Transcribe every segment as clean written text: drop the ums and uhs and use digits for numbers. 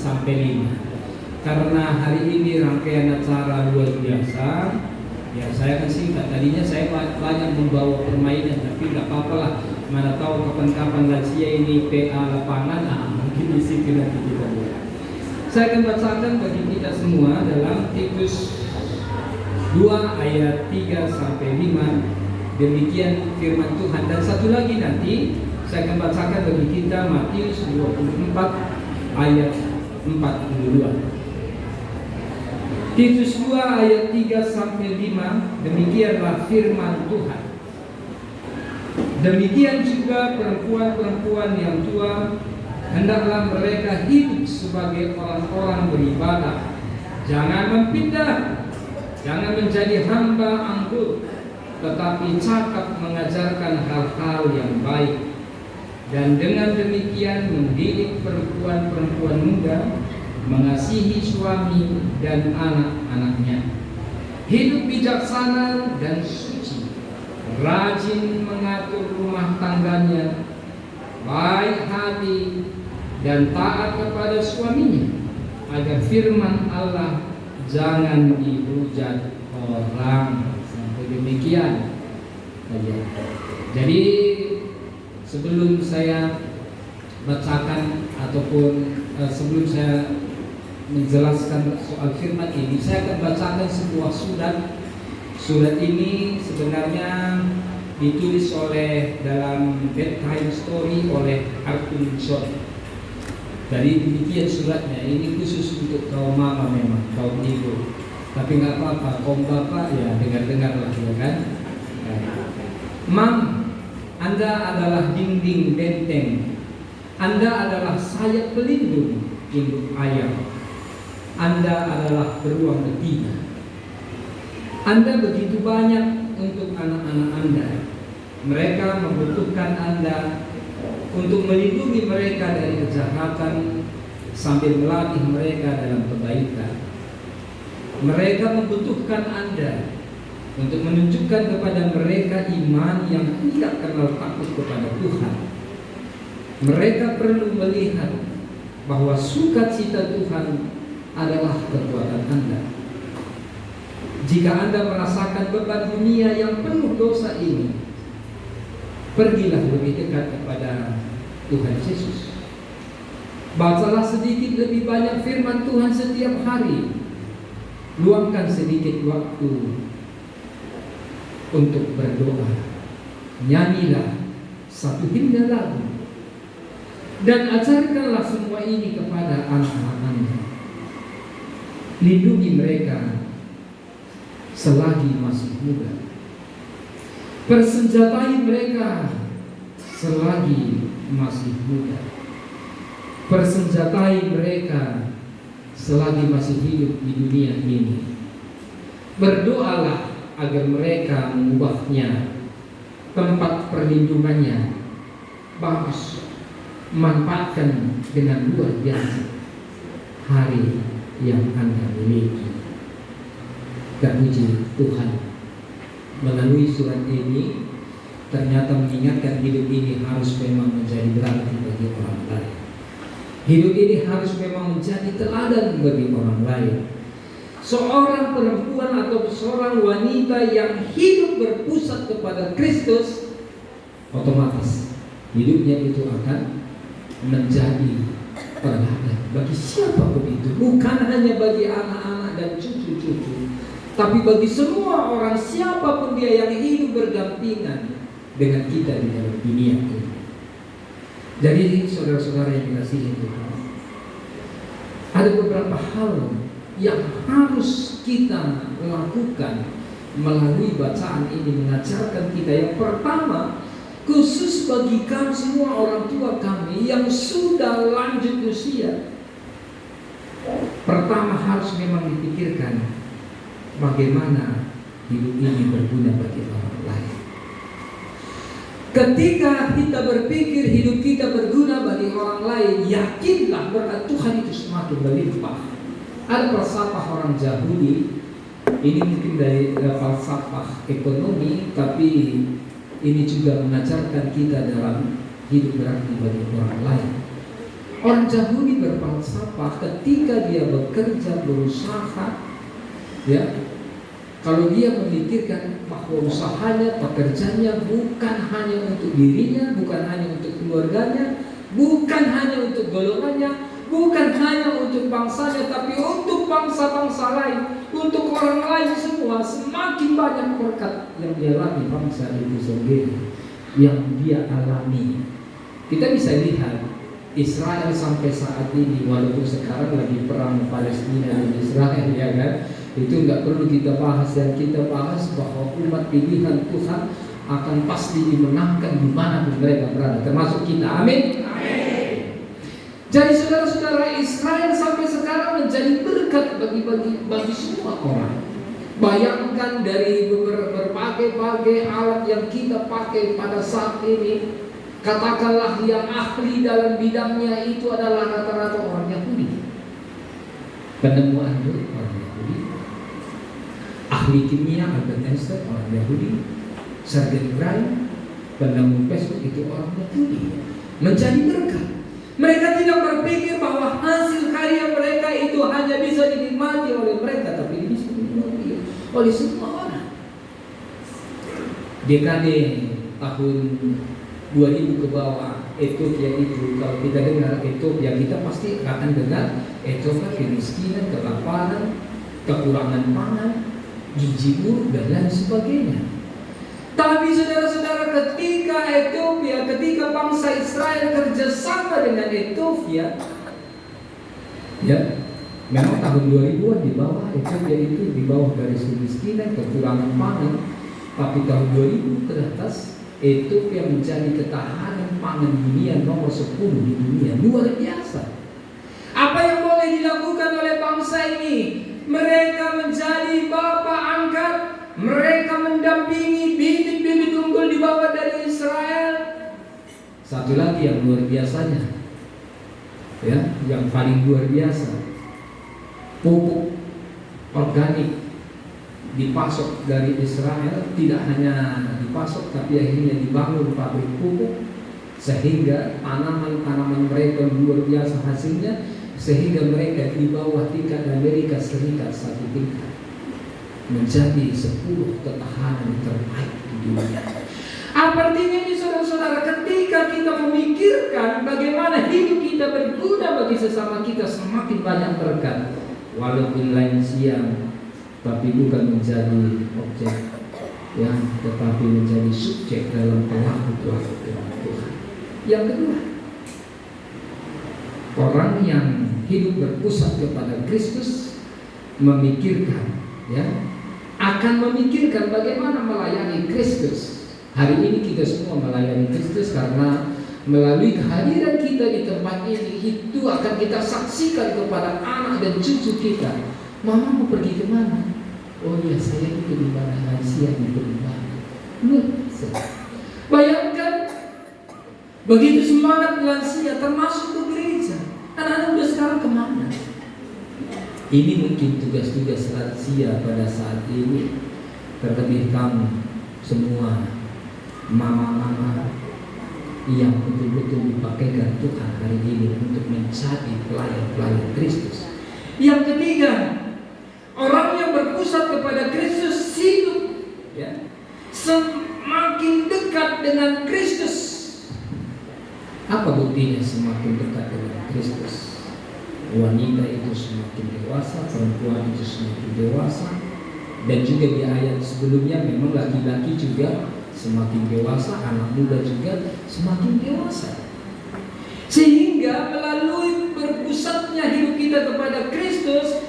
sampai 5. Karena hari ini rangkaian acara luar biasa, ya saya akan singkat. Tadinya saya banyak membawa permainan, tapi nggak apa-apa lah. Mana tahu kapan-kapan lansia ini PA lapangan, mungkin isi nanti kita buat. Saya akan bacakan bagi kita semua dalam Titus 2 ayat 3 sampai 5. Demikian firman Tuhan. Dan satu lagi nanti saya akan bacakan bagi kita Matius 24 ayat 42. Titus 2 ayat 3 sampai 5. Demikianlah firman Tuhan. Demikian juga perempuan-perempuan yang tua, hendaklah mereka hidup sebagai orang-orang beribadah. Jangan mempindah, jangan menjadi hamba anggur, tetapi cakap mengajarkan hal-hal yang baik. Dan dengan demikian mendidik perempuan-perempuan muda mengasihi suami dan anak-anaknya, hidup bijaksana dan suci, rajin mengatur rumah tangganya, baik hati dan taat kepada suaminya, agar firman Allah jangan dihujat orang. Sampai demikian. Jadi sebelum saya bacakan ataupun sebelum saya menjelaskan soal firman ini, saya akan bacakan sebuah surat. Surat ini sebenarnya ditulis oleh dalam bedtime story oleh Arthur John. Jadi demikian suratnya. Ini khusus untuk kaum mama, memang kaum ibu. Tapi nggak apa-apa, kaum bapak ya dengar-dengar lah, ya kan. Mam, Anda adalah dinding benteng. Anda adalah sayap pelindung induk ayam. Anda adalah beruang betina. Anda begitu banyak untuk anak-anak Anda. Mereka membutuhkan Anda untuk melindungi mereka dari kejahatan sambil melatih mereka dalam kebaikan. Mereka membutuhkan Anda untuk menunjukkan kepada mereka iman yang tidak kenal takut kepada Tuhan. Mereka perlu melihat bahwa sukacita Tuhan adalah kekuatan Anda. Jika Anda merasakan beban dunia yang penuh dosa ini, pergilah lebih dekat kepada Tuhan Yesus. Bacalah sedikit lebih banyak firman Tuhan setiap hari. Luangkan sedikit waktu untuk berdoa. Nyanyilah satu himne lagu. Dan ajarkanlah semua ini kepada anak-anak Anda. Lindungi mereka selagi masih muda. Persenjatai mereka selagi masih muda. Persenjatai mereka selagi masih hidup di dunia ini. Berdoalah agar mereka mengubahnya tempat perlindungannya bagus, manfaatkan dengan luar biasa hari yang Anda miliki. Terpuji Tuhan, melalui surat ini ternyata mengingatkan hidup ini harus memang menjadi berarti bagi orang lain. Hidup ini harus memang menjadi teladan bagi orang lain. Seorang perempuan atau seorang wanita yang hidup berpusat kepada Kristus, otomatis hidupnya itu akan menjadi teladan bagi siapapun itu. Bukan hanya bagi anak-anak dan cucu-cucu, tapi bagi semua orang, siapapun dia yang hidup berdampingan dengan kita di dalam dunia ini. Jadi saudara-saudara yang dikasihi Tuhan, ada beberapa hal yang harus kita lakukan melalui bacaan ini, mengajarkan kita. Yang pertama, khusus bagi kami semua orang tua kami yang sudah lanjut usia, pertama harus memang dipikirkan bagaimana hidup ini berguna bagi orang lain. Ketika kita berpikir hidup kita berguna bagi orang lain, yakinlah berkat Tuhan itu semakin berlimpah. Ada falsafah orang Yahudi, ini mungkin dari falsafah ekonomi, tapi ini juga mengajarkan kita dalam hidup berarti bagi orang lain. Orang Yahudi berfalsafah ketika dia bekerja, berusaha, ya, kalau dia memikirkan bahwa usahanya, pekerjaannya bukan hanya untuk dirinya, bukan hanya untuk keluarganya, bukan hanya untuk golongannya, bukan hanya untuk bangsanya, tapi untuk bangsa-bangsa lain, untuk orang lain semua. Semakin banyak berkat yang dialami bangsa itu sendiri, yang dia alami. Kita bisa lihat Israel sampai saat ini, walaupun sekarang lagi perang Palestina dan Israel, ya kan, itu nggak perlu kita bahas. Yang kita bahas bahwa umat pilihan Tuhan akan pasti dimenangkan di mana mereka berada, termasuk kita. Amin. Jadi saudara-saudara, Israel sampai sekarang menjadi berkat bagi semua orang. Bayangkan dari berbagai alat yang kita pakai pada saat ini, katakanlah yang ahli dalam bidangnya itu adalah rata-rata orang Yahudi. Penemu Android orang Yahudi, ahli kimia Albert Einstein orang Yahudi, Sergey Brin penemu Facebook itu orang Yahudi. Menjadi berkat. Mereka tidak berpikir bahwa hasil karya mereka itu hanya bisa dinikmati oleh mereka, tapi bisa dinikmati oleh semua orang. Dekade tahun 2000 ke bawah, Ethiopia itu, kalau kita dengar Ethiopia, kita pasti akan dengar Ethiopia kemiskinan, kelaparan, kekurangan pangan, gizi buruk dan lain sebagainya. Tapi saudara-saudara, ketika Ethiopia, ketika bangsa Israel kerjasama dengan Ethiopia, ya, memang tahun 2000-an di bawah Ethiopia itu di bawah garis kemiskinan, kekurangan pangan, tapi tahun 2000 ke atas Ethiopia menjadi ketahanan pangan dunia nomor 10 di dunia. Luar biasa. Apa yang boleh dilakukan oleh bangsa ini? Mereka menjadi bapa angkat, mereka mendampingi bibit-bibit unggul dibawa dari Israel. Satu lagi yang luar biasanya, ya, yang paling luar biasa, pupuk organik dipasok dari Israel. Tidak hanya dipasok, tapi akhirnya dibangun pabrik pupuk, sehingga tanaman-tanaman mereka luar biasa hasilnya, sehingga mereka di bawah tingkat Amerika Serikat satu tingkat, menjadi 10 ketahanan terbaik di dunia. Apa artinya ini saudara-saudara? Ketika kita memikirkan bagaimana hidup kita berguna bagi sesama kita, semakin banyak berkat, walaupun lain siang, tapi bukan menjadi objek, ya, tetapi menjadi subjek dalam pelaku-pelaku Tuhan. Yang kedua, orang yang hidup berpusat kepada Kristus memikirkan, ya, akan memikirkan bagaimana melayani Kristus. Hari ini kita semua melayani Kristus karena melalui kehadiran kita di tempat ini, itu akan kita saksikan kepada anak dan cucu kita. Mama mau pergi kemana? Oh iya, saya itu di mana, lansia itu di mana. Bayangkan, begitu semangat lansia termasuk ke gereja. Anak-anak udah sekarang kemana? Ini mungkin tugas-tugas lansia pada saat ini. Terlebih kamu semua mama-mama yang betul-betul dipakaikan Tuhan hari ini untuk menjadi pelayan-pelayan Kristus. Yang ketiga, orang yang berpusat kepada Kristus hidup, ya, semakin dekat dengan Kristus. Apa buktinya semakin dekat dengan Kristus? Wanita itu semakin dewasa, perempuan itu semakin dewasa, dan juga di ayat sebelumnya memang laki-laki juga semakin dewasa, anak muda juga semakin dewasa. Sehingga melalui berpusatnya hidup kita kepada Kristus,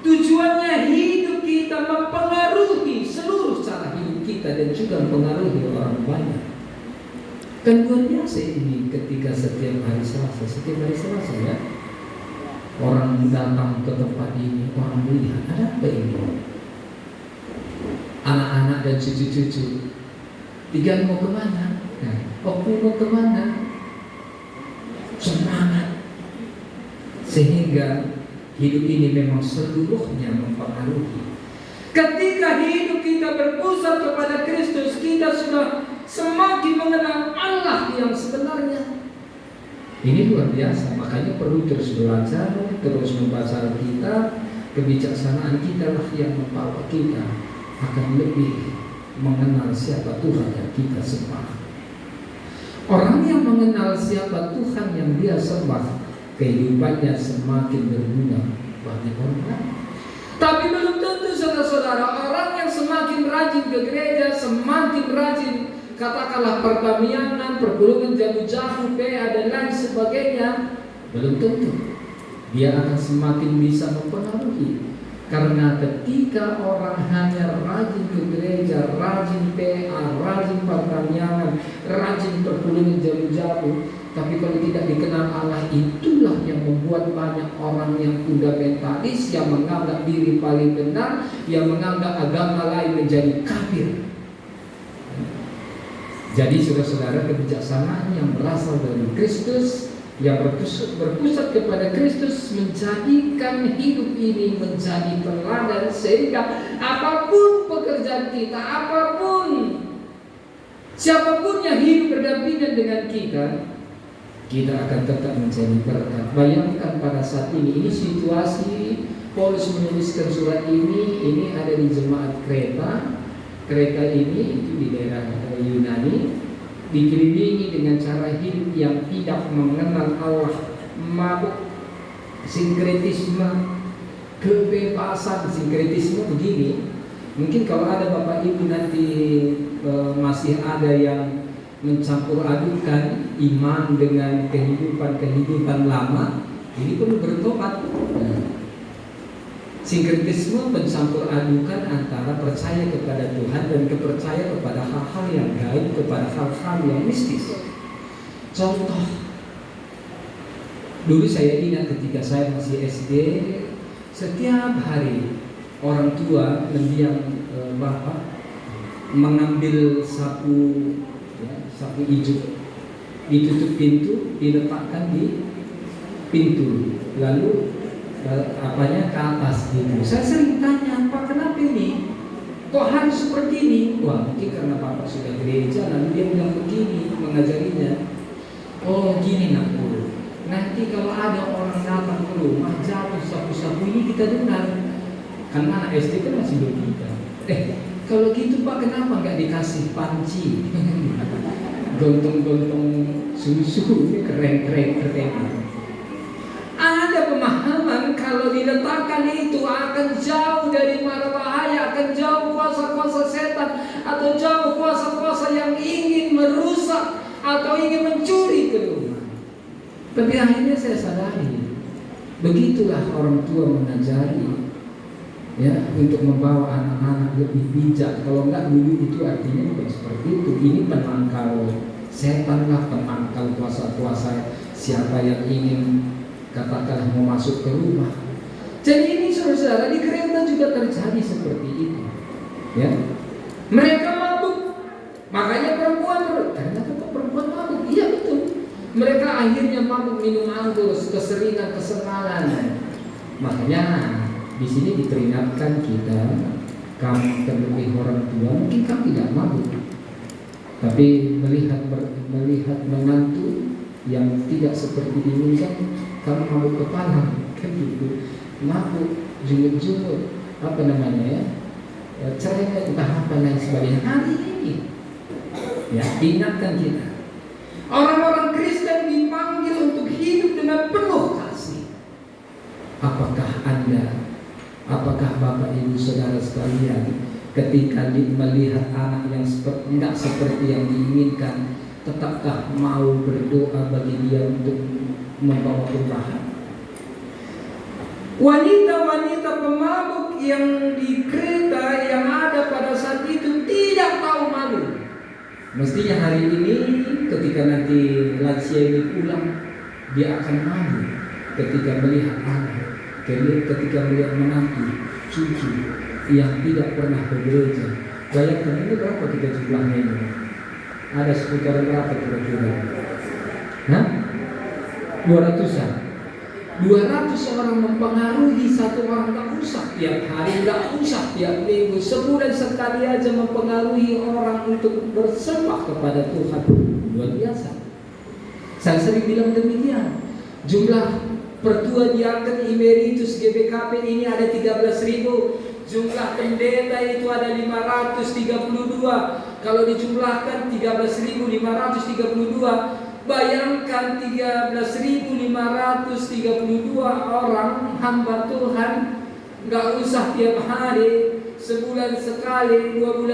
tujuannya hidup kita mempengaruhi seluruh cara hidup kita dan juga mempengaruhi orang banyak. Kan luar biasa ini ketika setiap hari Selasa, ya, orang datang ke tempat ini, orang melihat ada apa ini? Anak-anak dan cucu-cucu, Tiga mau kemana? Opu mau kemana? Semangat. Sehingga hidup ini memang seluruhnya mempengaruhi. Ketika hidup kita berpusat kepada Kristus, kita sudah semakin mengenal Allah yang sebenarnya. Ini luar biasa, makanya perlu terus belajar, terus membaca Alkitab. Kebijaksanaan kita lah yang membawa kita akan lebih mengenal siapa Tuhan yang kita sembah. Orang yang mengenal siapa Tuhan yang dia sembah, kehidupannya semakin berguna bagi orang lain. Tapi belum tentu saudara-saudara, orang yang semakin rajin ke gereja, semakin rajin katakanlah pertamianan, pergulungan jamu-jamu, PA dan lain sebagainya, belum tentu dia akan semakin bisa mempengaruhi. Karena ketika orang hanya rajin ke gereja, rajin PA, rajin pertamianan, rajin pergulungan jamu-jamu, tapi kalau tidak dikenal Allah, itulah yang membuat banyak orang yang fundamentalis, yang menganggap diri paling benar, yang menganggap agama lain menjadi kafir. Jadi saudara-saudara, kebijaksanaan yang berasal dari Kristus, yang berpusat kepada Kristus, menjadikan hidup ini menjadi teladan, sehingga apapun pekerjaan kita, apapun siapapun yang hidup berdampingan dengan kita akan tetap menjadi berkat. Bayangkan pada saat ini situasi Paulus menuliskan surat ini ada di jemaat Kreta. Kreta ini itu di daerah Yunani, dikelilingi dengan cara hidup yang tidak mengenal Allah, mabuk, sinkretisme, kebebasan. Sinkretisme begini, mungkin kalau ada Bapak Ibu nanti masih ada yang mencampur adukan iman dengan kehidupan lama, ini perlu bertobat. Sinkretisme mencampur adukan antara percaya kepada Tuhan dan kepercaya kepada hal-hal yang gaib, kepada hal-hal yang mistis. Contoh, dulu saya ingat ketika saya masih SD, setiap hari orang tua mendiang bapak mengambil sapu hijau, ditutup pintu, diletakkan di pintu, lalu apanya ke atas gitu. Saya sering tanya, Pak, kenapa ini? Kok harus seperti ini? Wah, mungkin karena Bapak sudah gereja, lalu dia bilang begini mengajarinya. Oh, gini nakku. Nanti kalau ada orang datang ke rumah jatuh sapu-sapu ini kita dengar. Karena anak SD kan masih bertiga. Kalau gitu Pak, kenapa nggak dikasih panci? Gontong-gontong susu ini keren. Ada pemahaman kalau diletakkan itu akan jauh dari mara bahaya, akan jauh kuasa-kuasa setan, atau jauh kuasa-kuasa yang ingin merusak atau ingin mencuri ke rumah. Tapi akhirnya saya sadari, begitulah orang tua mengajari, ya, untuk membawa anak-anak lebih bijak. Kalau enggak dulu itu artinya bukan seperti itu. Ini penangkal setan lah, penangkal kuasa-kuasa siapa yang ingin katakanlah mau masuk ke rumah. Jadi ini saudara-saudara, di Kreta juga terjadi seperti itu. Ya, mereka mabuk, makanya ternyata perempuan mabuk. Iya betul. Mereka akhirnya mabuk minum anggur, keseringan, kesenangan. Makanya di sini diperingatkan kita, kamu terlebih orang tua, mungkin kamu tidak mabuk, tapi melihat menantu yang tidak seperti diinginkan, kamu mabuk kepala, kan gitu, mabuk, jungut-jungut, apa namanya ya, cerai, entah apa lain sebagainya. Hari ini, ya, diingatkan kita, orang-orang Kristen dipanggil untuk hidup dengan penuh kasih. Apakah Anda, apakah Bapak Ibu Saudara sekalian, ketika melihat anak yang tidak seperti yang diinginkan, tetapkah mau berdoa bagi dia untuk membawa perubahan? Wanita-wanita pemabuk yang di Kreta yang ada pada saat itu tidak tahu malu. Mestinya hari ini ketika nanti lansia ini pulang, dia akan malu ketika melihat anak, ketika melihat menantu, cucu yang tidak pernah ke gereja. Bayangkan ini berapa kita jumlahnya ini? Ada sekitar berapa kira-kira? 200-an. 200 orang mempengaruhi satu orang, gak usah tiap hari, gak usah tiap minggu, sebulan sekali aja mempengaruhi orang untuk bersembah kepada Tuhan. Luar biasa. Saya sering bilang demikian. Jumlah pertua diangkat emeritus GBKP ini ada 13.000. Jumlah pendeta itu ada 532. Kalau dijumlahkan 13.532, bayangkan 13.532 orang hamba Tuhan. Gak usah tiap hari, sebulan sekali, 2 bulan